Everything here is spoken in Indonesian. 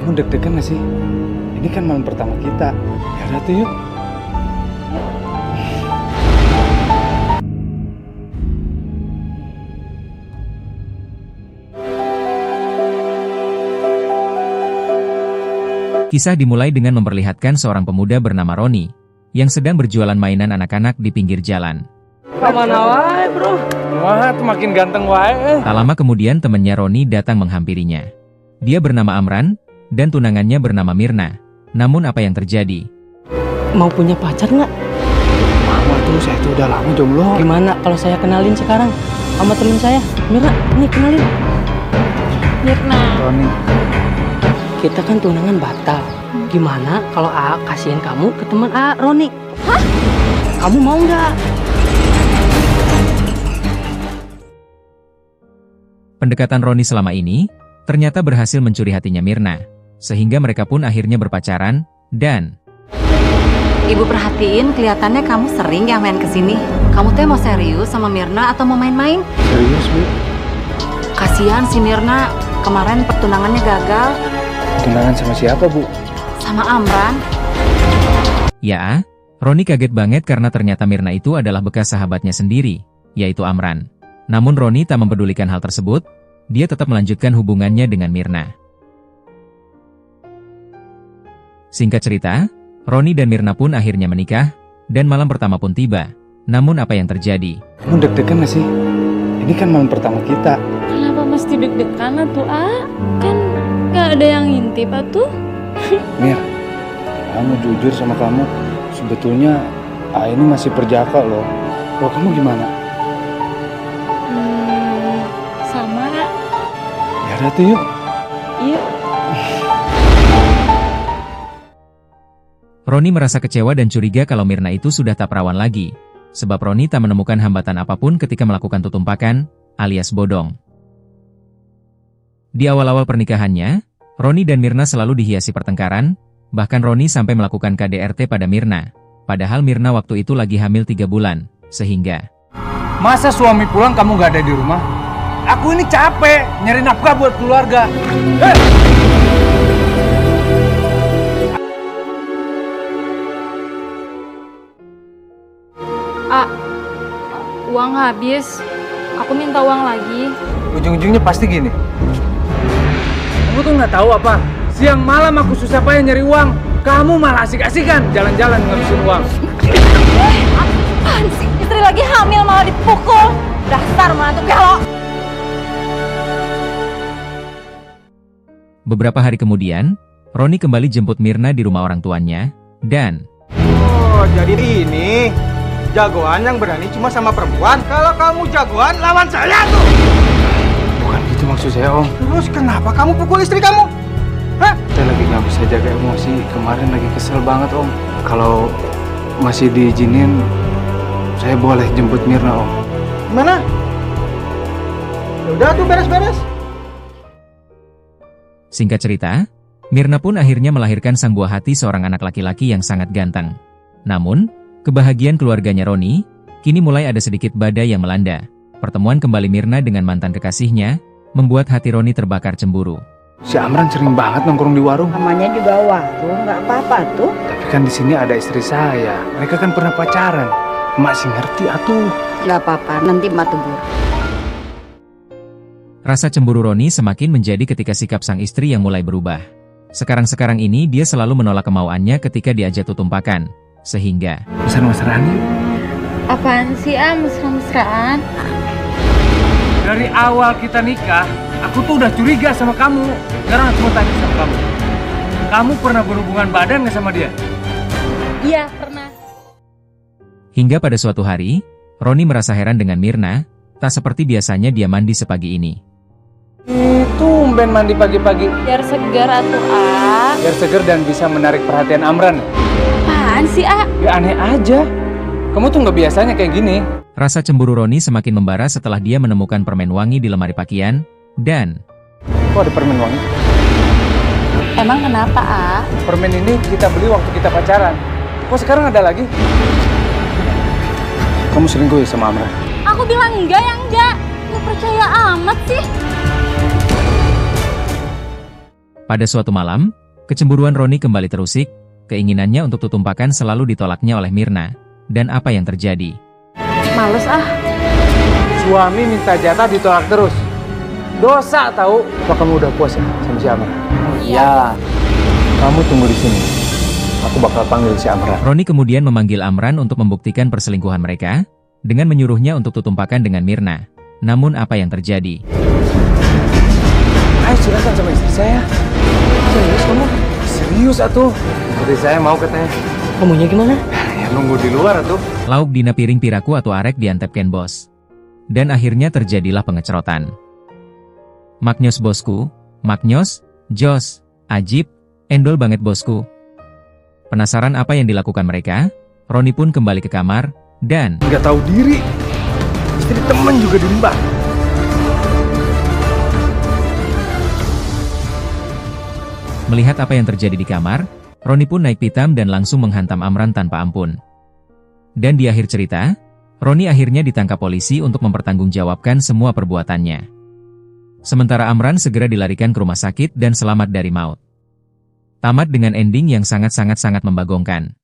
Kamu deg-degan gak sih? Ini kan malam pertama kita. Ya udah tuh yuk. Kisah dimulai dengan memperlihatkan seorang pemuda bernama Roni yang sedang berjualan mainan anak-anak di pinggir jalan. Kemana wae bro? Wah tuh makin ganteng wae. Tak lama kemudian temannya Roni datang menghampirinya. Dia bernama Amran dan tunangannya bernama Mirna. Namun apa yang terjadi? Mau punya pacar nggak? Mama tuh saya tuh udah lama jomblo. Gimana kalau saya kenalin sekarang sama temen saya, Mirna? Nih kenalin. Mirna. Roni. Kita kan tunangan batal. Gimana kalau A kasihin kamu ke teman A, Roni? Hah? Kamu mau nggak? Pendekatan Roni selama ini ternyata berhasil mencuri hatinya Mirna, sehingga mereka pun akhirnya berpacaran dan Ibu perhatiin kelihatannya kamu sering ya main kesini. Kamu teh mau serius sama Mirna atau mau main-main? Serius bu? Kasihan si Mirna, kemarin pertunangannya gagal. Tunangan sama siapa bu? Sama Amran. ya, Roni kaget banget karena ternyata Mirna itu adalah bekas sahabatnya sendiri, yaitu Amran. Namun Roni tak mempedulikan hal tersebut, dia tetap melanjutkan hubungannya dengan Mirna. Singkat cerita, Roni dan Mirna pun akhirnya menikah, dan malam pertama pun tiba. Namun apa yang terjadi? Kamu deg-degan gak sih? Ini kan malam pertama kita. Kenapa mesti deg-degan atuh, A? Kan gak ada yang ngintip atuh. Mir, kamu jujur sama kamu. Sebetulnya A ini masih perjaka loh. Kalau kamu gimana? Sama. Ya udah tuh yuk. Iya. Roni merasa kecewa dan curiga kalau Mirna itu sudah tak perawan lagi. Sebab Roni tak menemukan hambatan apapun ketika melakukan tutumpakan, alias bodong. Di awal-awal pernikahannya, Roni dan Mirna selalu dihiasi pertengkaran, bahkan Roni sampai melakukan KDRT pada Mirna. Padahal Mirna waktu itu lagi hamil 3 bulan, sehingga Masa suami pulang kamu gak ada di rumah? Aku ini capek, nyari nafkah buat keluarga. A, uang habis. Aku minta uang lagi. Ujung-ujungnya pasti gini. Kamu tuh nggak tahu apa? Siang malam aku susah payah nyari uang. Kamu malah asik-asikan jalan-jalan ngabisin uang. Apaan sih? Istri lagi hamil malah dipukul. Dasar menantu gelo. beberapa hari kemudian, Roni kembali jemput Mirna di rumah orang tuanya, dan Oh, jadi ini jagoan yang berani cuma sama perempuan. Kalau kamu jagoan, lawan saya tuh. Bukan gitu maksud saya om. Terus kenapa kamu pukul istri kamu? Hah? Saya lagi nggak bisa jaga emosi. Kemarin lagi kesel banget om. Kalau masih diizinin, saya boleh jemput Mirna om. Gimana? Udah tuh beres-beres. singkat cerita, Mirna pun akhirnya melahirkan sang buah hati seorang anak laki-laki yang sangat ganteng. Namun, kebahagiaan keluarganya Roni, kini mulai ada sedikit badai yang melanda. Pertemuan kembali Mirna dengan mantan kekasihnya, membuat hati Roni terbakar cemburu. Si Amran sering banget nongkrong di warung. Namanya juga warung, nggak apa-apa tuh. Tapi kan di sini ada istri saya. Mereka kan pernah pacaran. Masih ngerti atuh. Nggak apa-apa, nanti emak tegur. Rasa cemburu Roni semakin menjadi ketika sikap sang istri yang mulai berubah. Sekarang-sekarang ini dia selalu menolak kemauannya ketika diajak tutumpakan. Sehingga Mesra-mesraan yuk. Apaan sih, A? Mesra-mesraan? Dari awal kita nikah, aku tuh udah curiga sama kamu. Sekarang aku mau tanya sama kamu. Kamu pernah berhubungan badan nggak sama dia? Iya, pernah. hingga pada suatu hari, Roni merasa heran dengan Mirna, tak seperti biasanya dia mandi sepagi ini. Tumben mandi pagi-pagi. Biar segar atuh, A. Biar seger dan bisa menarik perhatian Amran. Apaan sih, A? Ya aneh aja. Kamu tuh nggak biasanya kayak gini. Rasa cemburu Roni semakin membara setelah dia menemukan permen wangi di lemari pakaian, dan Kok ada permen wangi? Emang kenapa, A? Permen ini kita beli waktu kita pacaran. Kok sekarang ada lagi? Kamu selingkuh ya sama Amran? Aku bilang enggak ya enggak. Nggak percaya amat sih. Pada suatu malam, kecemburuan Roni kembali terusik, keinginannya untuk tutumpakan selalu ditolaknya oleh Mirna. Dan apa yang terjadi? Males ah. Suami minta jatah ditolak terus. Dosa tahu. Apa kamu udah puas ya sama si Amran? Iya. Kamu tunggu di sini. Aku bakal panggil si Amran. Roni kemudian memanggil Amran untuk membuktikan perselingkuhan mereka, dengan menyuruhnya untuk tutumpakan dengan Mirna. Namun apa yang terjadi? Ayo silakan sama istri saya. Serius kamu? Serius atuh. Istri saya mau katanya. Kamunya gimana? Ya nunggu di luar atuh. Lauk dina piring piraku atau arek diantepkan bos. Dan akhirnya terjadilah pengecerotan. Maknyos bosku, maknyos, jos, ajib, endol banget bosku. Penasaran apa yang dilakukan mereka? Roni pun kembali ke kamar, dan Nggak tahu diri. Istri teman juga dirimba. melihat apa yang terjadi di kamar, Roni pun naik pitam dan langsung menghantam Amran tanpa ampun. Dan di akhir cerita, Roni akhirnya ditangkap polisi untuk mempertanggungjawabkan semua perbuatannya. Sementara Amran segera dilarikan ke rumah sakit dan selamat dari maut. Tamat dengan ending yang sangat-sangat membagongkan.